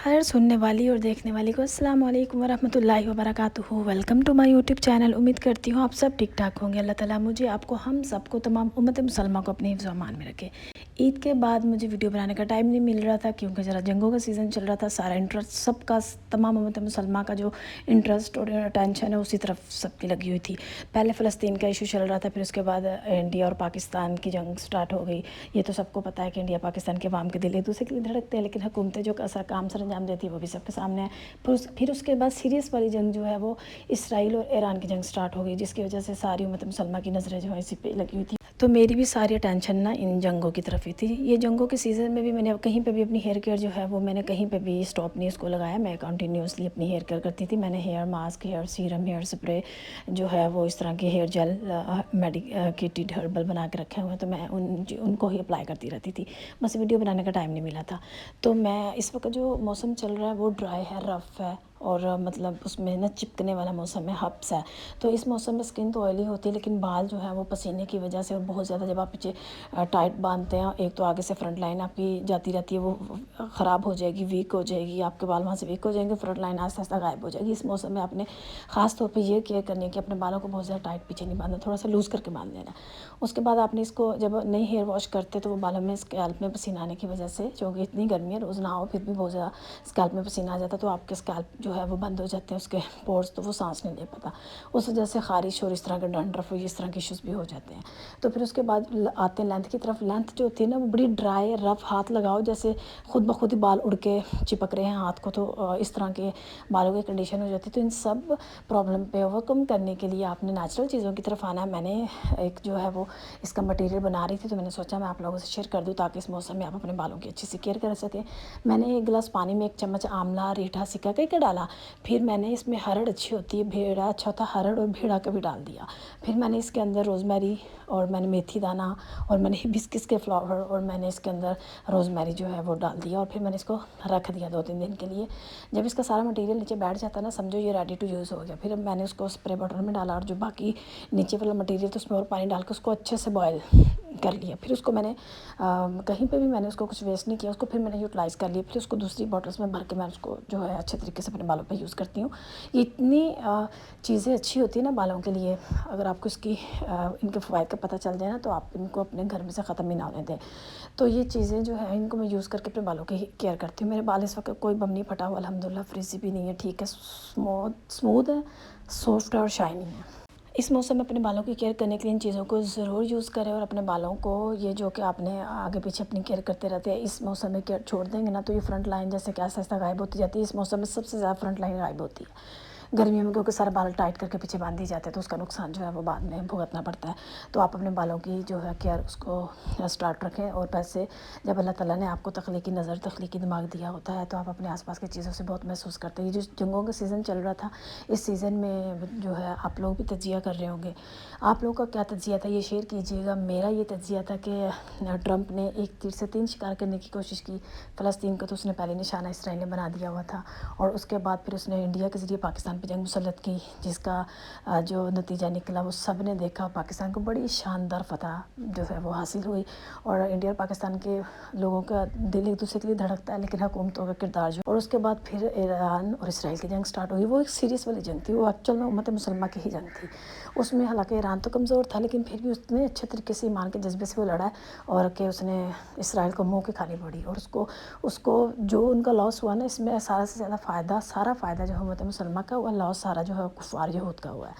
हर सुनने वाली और देखने वाली को अस्सलाम वालेकुम वरहमतुल्लाहि वबरकातुहू। Welcome to my YouTube channel. उम्मीद करती हूँ आप सब ठीक ठाक होंगे। अल्लाह ताला मुझे, आपको, हम सबको, तमाम उम्मत मुसलमान को अपने हिफ्ज़ व अमान में रखे। ईद के बाद मुझे वीडियो बनाने का टाइम नहीं मिल रहा था क्योंकि ज़रा जंगों का सीज़न चल रहा था। सारा इंटरेस्ट सबका, तमाम उम्मत मुसलमान का जो इंटरेस्ट और अटेंशन है उसी तरफ सबकी लगी हुई थी। पहले फ़लस्तीन का इशू चल रहा था, फिर उसके बाद इंडिया और पाकिस्तान की जंग स्टार्ट हो गई। ये तो सबको पता है कि इंडिया पाकिस्तान के अवाम के दिल एक दूसरे के लिए धड़कते हैं, लेकिन हुकूमतें जो काम सर अंजाम देती है वो भी सबके सामने है। फिर उसके बाद सीरियस वाली जंग जो है वो इसराइल और ईरान की जंग स्टार्ट हो गई, जिसकी वजह से सारी उम्मत मुसलमान की नज़रें जो है इसी पे लगी हुई थी। तो मेरी भी सारी अटेंशन ना इन जंगों की तरफ ही थी। ये जंगों के सीज़न में भी मैंने कहीं पे भी अपनी हेयर केयर जो है वो मैंने कहीं पे भी स्टॉप नहीं इसको लगाया। मैं कंटिन्यूसली अपनी हेयर केयर करती थी। मैंने hair mask, hair serum, hair spray जो है वो इस तरह के हेयर जेल मेडिकेटेड हर्बल बना के रखे हुए हैं, तो मैं उनको ही अप्लाई करती रहती थी। बस वीडियो बनाने का टाइम नहीं मिला था। तो मैं इस वक्त जो मौसम चल रहा है वो ड्राई है, रफ़ है और मतलब उसमें ना चिपकने वाला मौसम है, हब्स है। तो इस मौसम में स्किन तो ऑयली होती है, लेकिन बाल जो है वो पसीने की वजह से और बहुत ज़्यादा, जब आप पीछे टाइट बांधते हैं, एक तो आगे से फ्रंट लाइन आपकी जाती रहती है वो ख़राब हो जाएगी, वीक हो जाएगी, आपके बाल वहाँ से वीक हो जाएंगे, फ्रंट लाइन आस्ते आस्ते गायब हो जाएगी। इस मौसम में आपने ख़ास तौर पे ये केयर करनी है कि अपने बालों को बहुत ज़्यादा टाइट पीछे नहीं बांधना, थोड़ा सा लूज़ करके बांध लेना। उसके बाद आपने इसको जब नहीं हेयर वॉश करते तो वो बालों में, स्कैल्प में पसीना आने की वजह से, क्योंकि इतनी गर्मी है, रोज़ नहाओ फिर भी बहुत ज़्यादा स्कैल्प में पसीना आ जाता, तो आपके स्कैल्प जो है वो बंद हो जाते हैं, उसके पोर्स, तो वो सांस नहीं ले पाता। उस वजह से ख़ारिश और इस तरह के डंड्रफ और इस तरह के इश्यूज़ भी हो जाते हैं। तो फिर उसके बाद आते हैं लेंथ की तरफ। लेंथ जो होती है ना वो बड़ी ड्राई, रफ़, हाथ लगाओ जैसे खुद ब खुद ही बाल उड़ के चिपक रहे हैं हाथ को, तो इस तरह के बालों की कंडीशन हो जाती है। तो इन सब प्रॉब्लम पे ओवरकम करने के लिए आपने नेचुरल चीज़ों की तरफ आना है। मैंने एक जो है वो इसका मटेरियल बना रही थी, तो मैंने सोचा मैं आप लोगों से शेयर कर दूँ ताकि इस मौसम में आप अपने बालों की अच्छी सी केयर कर सकें। मैंने एक गिलास पानी में 1 चम्मच आंवला, रीठा, सिक्का कई का डाला। फिर मैंने इसमें हरड़ अच्छी होती है, भेड़ा अच्छा होता है, हरड़ और भेड़ा का भी डाल दिया। फिर मैंने इसके अंदर रोज़मेरी और मैंने मेथी दाना और मैंने हिबिस्किस के फ्लावर और मैंने इसके अंदर रोज़मेरी जो है वो डाल दिया और फिर मैंने इसको रख दिया 2-3 दिन के लिए। जब इसका सारा मटेरियल नीचे बैठ जाता है ना, समझो ये रेडी टू यूज़ हो गया। फिर मैंने उसको स्प्रे बॉटल में डाला और जो बाकी नीचे वाला मटेरियल तो उसमें और पानी डाल के उसको अच्छे से बॉयल कर लिया। फिर उसको मैंने कहीं पे भी मैंने उसको कुछ वेस्ट नहीं किया, उसको फिर मैंने यूटिलाइज़ कर लिया। फिर उसको दूसरी बॉटल्स में भर के मैं उसको जो है अच्छे तरीके से अपने बालों पे यूज़ करती हूँ। ये इतनी चीज़ें अच्छी होती है ना बालों के लिए, अगर आपको इसकी इनके फ़वाइद का पता चल जाए ना तो आप इनको अपने घर में से ख़त्म ही ना होने दें। तो ये चीज़ें जो है इनको मैं यूज़ करके अपने बालों की केयर करती हूँ। मेरे बाल इस वक्त कोई बम नहीं फटा हुआ, अल्हम्दुलिल्लाह, फ्रिज़ी भी नहीं है, ठीक है, स्मूथ है, सॉफ्ट है और शाइनी है। इस मौसम में अपने बालों की केयर करने के लिए इन चीज़ों को ज़रूर यूज़ करें और अपने बालों को, ये जो कि आपने आगे पीछे अपनी केयर करते रहते हैं, इस मौसम में केयर छोड़ देंगे ना तो ये फ्रंट लाइन जैसे कि आहिस्ता आहिस्ता गायब होती जाती है। इस मौसम में सबसे ज़्यादा फ्रंट लाइन गायब होती है गर्मियों में, क्योंकि सारे बाल टाइट करके पीछे बांध दिए जाते हैं, तो उसका नुकसान जो है वो बाद में भुगतना पड़ता है। तो आप अपने बालों की जो है केयर उसको स्टार्ट रखें। और वैसे जब अल्लाह ताला ने आपको तख्लीकी नज़र, तख्लीकी दिमाग दिया होता है तो आप अपने आसपास की चीज़ों से बहुत महसूस करते हैं। ये जो जंगों का सीज़न चल रहा था, इस सीज़न में जो है आप लोग भी तजिया कर रहे होंगे। आप लोगों का क्या तजिया था ये शेयर कीजिएगा। मेरा ये तजिया था कि ट्रंप ने 1 तीर से 3 शिकार करने की कोशिश की। फ़लस्तीन को तो उसने पहले निशाना इसराइल ने बना दिया हुआ था और उसके बाद फिर उसने इंडिया के ज़रिए पाकिस्तान पे जंग मुसल्लत की, जिसका जो नतीजा निकला वो सब ने देखा। पाकिस्तान को बड़ी शानदार फ़तह जो है वो हासिल हुई और इंडिया और पाकिस्तान के लोगों का दिल एक दूसरे के लिए धड़कता है, लेकिन हुकूमतों का किरदार जो, और उसके बाद फिर ईरान और इसराइल की जंग स्टार्ट हुई। वो एक सीरियस वाली जंग थी, वो एक्चुअल में उम्मत मुसलमान की ही जंग थी। उसमें हालांकि ईरान तो कमज़ोर था, लेकिन फिर भी उसने अच्छे तरीके से ईमान के जज्बे से वो लड़ा और कि उसने इसराइल को मुँह की खानी पड़ी। और उसको जो उनका लॉस हुआ ना, इसमें सारा से ज़्यादा सारा फ़ायदा जो उम्मत मुसलमान का हुआ, लॉस सारा जो है कुफ़ार यहूद का हुआ है।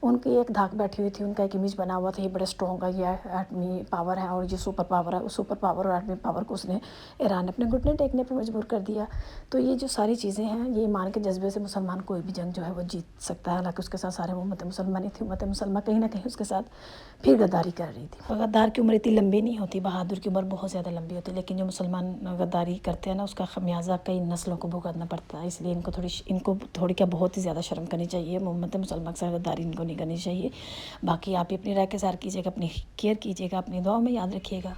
उनकी एक धाक बैठी हुई थी, उनका एक इमेज बना हुआ था, ये बड़े स्ट्रॉन्ग है, ये एटमी पावर है और ये सुपर पावर है। उस सुपर पावर और एटमी पावर को उसने ईरान अपने घुटने टेकने पर मजबूर कर दिया। तो ये जो सारी चीज़ें हैं, ये ईमान के जज्बे से मुसलमान कोई भी जंग जो है वो जीत सकता है। हालांकि उसके साथ सारे उम्मत मुसलमान ही थी, उम्मत मुसलमान कहीं ना कहीं उसके साथ फिर गद्दारी कर रही थी। गद्दार की उम्र इतनी लंबी नहीं होती, बहादुर की उम्र बहुत ज़्यादा लंबी होती है, लेकिन जो मुसलमान गद्दारी करते हैं ना उसका खमियाजा कई नस्लों को भुगतना पड़ता है। इसलिए इनको थोड़ी क्या बहुत ही ज़्यादा शर्म करनी चाहिए। उम्मत मुसलमान से गद्दारी इनको नहीं करनी चाहिए। बाकी आप ही अपनी राय के साथ कीजिएगा, अपनी केयर कीजिएगा, अपनी दुआ में याद रखिएगा।